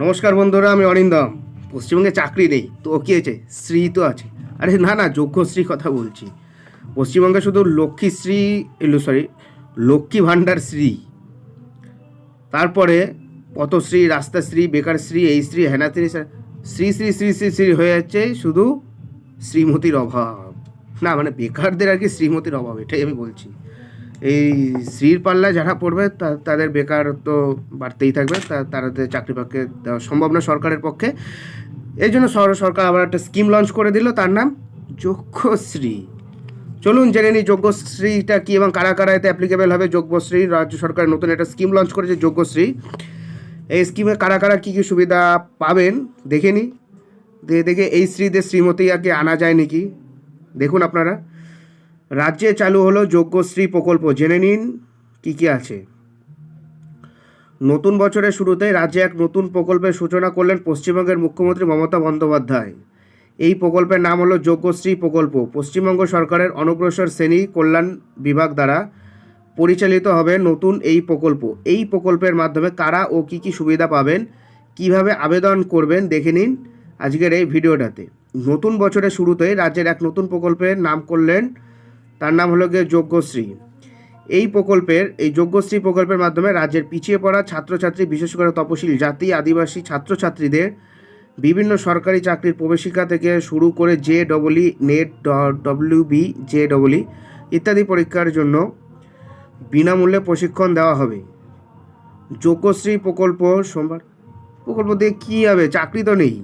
নমস্কার বন্ধুরা, আমি অরিন্দম। পশ্চিমবঙ্গে চাকরি নেই তো কী হয়েছে? শ্রী তো আছে। আরে না না, যোগ্যশ্রী কথা বলছি। পশ্চিমবঙ্গে শুধু লক্ষ্মীশ্রী, লক্ষ্মী ভাণ্ডার শ্রী, তারপরে পথশ্রী, রাস্তাশ্রী, বেকারশ্রী, এই শ্রী, হেনাশ্রী, শ্রী শ্রী শ্রী শ্রী শ্রী হয়ে যাচ্ছে, শুধু শ্রীমতীর অভাব। না মানে বেকারদের আর কি শ্রীমতীর অভাব, এটাই আমি বলছি। এই শ্রীর পাল্লায় যারা পড়বে তাদের বেকারত্ব বাড়তেই থাকবে, তাদের চাকরি পক্ষে দেওয়া সম্ভব না সরকারের পক্ষে। এই জন্য সরকার আবার একটা স্কিম লঞ্চ করে দিল, তার নাম যোগ্যশ্রী। চলুন জেনে নিই যোগ্যশ্রীটা কি এবং কারা কারা এতে অ্যাপ্লিকেবল হবে। যোগ্যশ্রী, রাজ্য সরকার নতুন একটা স্কিম লঞ্চ করেছে যোগ্যশ্রী। এই স্কিমে কারা কারা কী কী সুবিধা পাবেন দেখে নিই। দেখে এই শ্রীদের শ্রীমতী আগে আনা যায় নাকি দেখুন আপনারা। রাজ্যে চালু হলো যোগ্যশ্রী প্রকল্প, জেনে নিন কী কী আছে। নতুন বছরের শুরুতে রাজ্যে এক নতুন প্রকল্পের সূচনা করলেন পশ্চিমবঙ্গের মুখ্যমন্ত্রী মমতা বন্দ্যোপাধ্যায়। এই প্রকল্পের নাম হলো যোগ্যশ্রী প্রকল্প। পশ্চিমবঙ্গ সরকারের অনগ্রসর শ্রেণী কল্যাণ বিভাগ দ্বারা পরিচালিত হবে নতুন এই প্রকল্প। এই প্রকল্পের মাধ্যমে কারা ও কী কী সুবিধা পাবেন, কিভাবে আবেদন করবেন দেখে নিন আজকের এই ভিডিওটাতে। নতুন বছরের শুরুতে রাজ্যের এক নতুন প্রকল্পের নাম করলেন, তার নাম হলো গিয়ে যোগ্যশ্রী। এই যোগ্যশ্রী প্রকল্পের মাধ্যমে রাজ্যের পিছিয়ে পড়া ছাত্রছাত্রী, বিশেষ করে তপশিলি জাতি, আদিবাসী ছাত্রছাত্রীদের বিভিন্ন সরকারি চাকরির প্রবেশিকা থেকে শুরু করে JEE, নেট, WB, JEE ইত্যাদি পরীক্ষার জন্য বিনামূল্যে প্রশিক্ষণ দেওয়া হবে। যোগ্যশ্রী প্রকল্প প্রকল্প দিয়ে কী হবে? চাকরি তো নেই,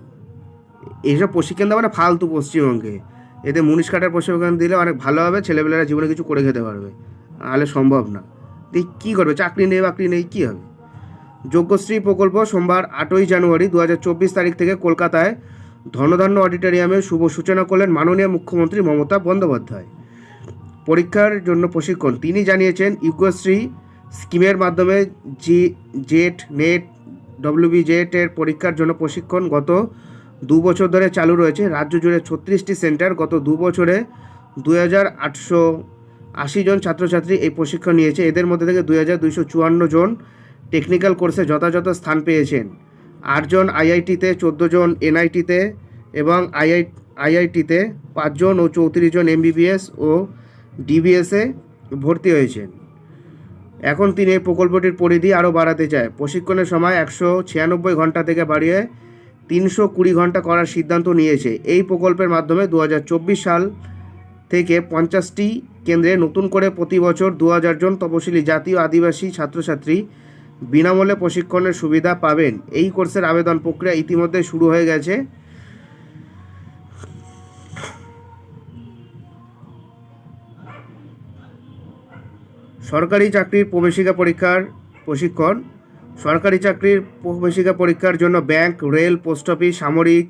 এইসব প্রশিক্ষণ দেওয়া না ফালতু পশ্চিমবঙ্গে। এতে মুনিশ কাটার প্রশিক্ষণ দিলে অনেক ভালো হবে, ছেলেবেলারা জীবনে কিছু করে খেতে পারবে, নাহলে সম্ভব না। দিয়ে কী করবে? চাকরি নেই বাকরি নেই, কী হবে? যোগ্যশ্রী প্রকল্প সোমবার 8ই জানুয়ারি 2024 তারিখ থেকে কলকাতায় ধনধান্য অডিটোরিয়ামে শুভ সূচনা করলেন মাননীয় মুখ্যমন্ত্রী মমতা বন্দ্যোপাধ্যায়। পরীক্ষার জন্য প্রশিক্ষণ তিনি জানিয়েছেন, যোগ্যশ্রী স্কিমের মাধ্যমে জেট, নেট, WB, JET এর পরীক্ষার জন্য প্রশিক্ষণ গত 2 বছর ধরে চালু রয়েছে। রাজ্য জুড়ে 36টি সেন্টার, গত 2 বছরে 2880 জন ছাত্রছাত্রী এই প্রশিক্ষণ নিয়েছে। এদের মধ্যে থেকে 2254 জন টেকনিক্যাল কোর্সে যথাযথ স্থান পেয়েছেন। 8 জন IIT-তে, 14 জন NIT-তে এবং IIT-তে 5 জন ও 34 জন MBBS ও DBS-এ ভর্তি হয়েছেন। এখন তিনি এই প্রকল্পটির পরিধি আরও বাড়াতে চায়। প্রশিক্ষণের সময় 196 ঘন্টা থেকে বাড়িয়ে 320 ঘন্টা করার সিদ্ধান্ত নিয়েছে। এই প্রকল্পের মাধ্যমে 2024 সাল থেকে 50টি কেন্দ্রে নতুন করে প্রতি বছর 2000 জন তপশিলি জাতি ও আদিবাসী ছাত্রছাত্রী বিনামূল্যে প্রশিক্ষণের সুবিধা পাবেন। এই কোর্সের আবেদন প্রক্রিয়া ইতিমধ্যে শুরু হয়ে গেছে। সরকারি চাকরির প্রবেশিকা পরীক্ষার প্রশিক্ষণ। সরকারি চাকরির প্রবেশিকা পরীক্ষার জন্য ব্যাংক, রেল, পোস্ট অফিস, সামরিক,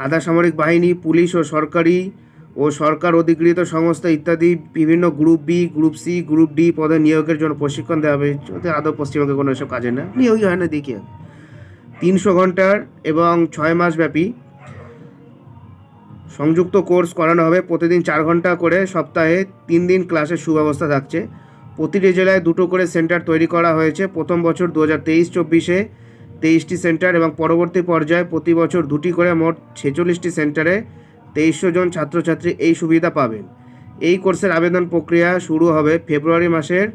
আধা সামরিক বাহিনী, পুলিশ ও সরকার অধিকৃত সংস্থা ইত্যাদি বিভিন্ন group B, group C, group D পদে নিয়োগের জন্য প্রশিক্ষণ দেওয়া হবে। ওদের আদৌ পশ্চিমবঙ্গে কোনো এসব কাজে না, নিয়োগই হয় না, দেখি 300 ঘন্টার এবং 6 মাস ব্যাপী সংযুক্ত কোর্স করানো হবে। প্রতিদিন 4 ঘন্টা করে, সপ্তাহে 3 দিন ক্লাসের সুব্যবস্থা থাকছে। প্রতিটি জেলায় 2টো করে সেন্টার তৈরি করা হয়েছে। প্রথম বছর 2023-24-এ 23টি সেন্টার এবং পরবর্তী পর্যায়ে প্রতি বছর 2টি করে মোট 46টি সেন্টারে 2300 জন ছাত্রছাত্রী এই সুবিধা পাবেন। এই কোর্সের আবেদন প্রক্রিয়া শুরু হবে ফেব্রুয়ারি মাসের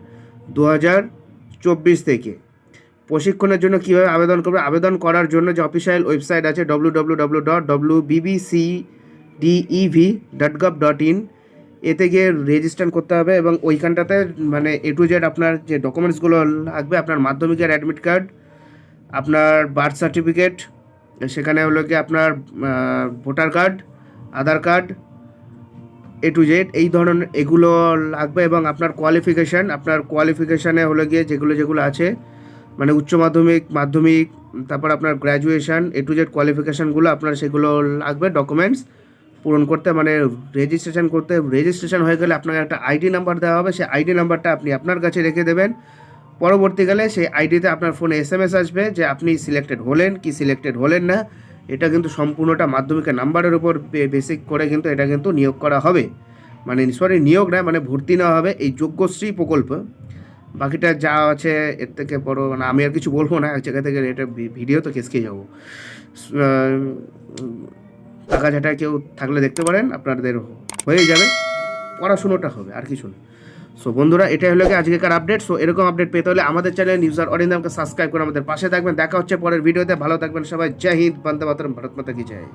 2024 থেকে। প্রশিক্ষণের জন্য কীভাবে আবেদন করবে? আবেদন করার জন্য যে অফিসিয়াল ওয়েবসাইট আছে www.wbbcedev.gov.in, এতে গিয়ে রেজিস্ট্রেশন করতে হবে এবং ওইখানটাতে মানে A to Z আপনার যে ডকুমেন্টসগুলো লাগবে, আপনার মাধ্যমিকের অ্যাডমিট কার্ড, আপনার বার্থ সার্টিফিকেট, সেখানে হলো গিয়ে আপনার voter card, Aadhaar card, A to Z এই ধরনের এগুলো লাগবে এবং আপনার কোয়ালিফিকেশানে হলো গিয়ে যেগুলো আছে মানে উচ্চ মাধ্যমিক, মাধ্যমিক, তারপর আপনার গ্র্যাজুয়েশান, A to Z কোয়ালিফিকেশানগুলো আপনার সেগুলো লাগবে ডকুমেন্টস পূরণ করতে, মানে রেজিস্ট্রেশন করতে। রেজিস্ট্রেশন হয়ে গেলে আপনাকে একটা ID নাম্বার দেওয়া হবে, সেই ID নাম্বারটা আপনি আপনার কাছে রেখে দেবেন। পরবর্তীকালে সেই আইডিতে আপনার ফোনে SMS আসবে যে আপনি সিলেক্টেড হলেন কি সিলেক্টেড হলেন না। এটা কিন্তু সম্পূর্ণটা মাধ্যমিকের নাম্বারের উপর বেসিক করে কিন্তু এটা কিন্তু নিয়োগ করা হবে, মানে নিয়োগ না, মানে ভর্তি নেওয়া হবে এই যোগ্যশ্রী প্রকল্প। বাকিটা যা আছে এর থেকে বড় মানে আমি আর কিছু বলবো না, এক জায়গা থেকে এটা ভিডিও তো কেসকে যাবো। টাকা ঝাঁটায় কেউ থাকলে দেখতে পারেন, আপনাদের হয়ে যাবে, পড়াশুনোটা হবে, আর কিছু না। সো বন্ধুরা, এটাই হলো আজকেকার আপডেট। সো এরকম আপডেট পেতে হলে আমাদের চ্যানেল নিউজ আর অরিন্দমকে সাবস্ক্রাইব করে আমাদের পাশে থাকবেন। দেখা হচ্ছে পরের ভিডিওতে, ভালো থাকবেন সবাই। জয় হিন্দ, বন্দে মাতরম, ভারত মাতা কি জয়।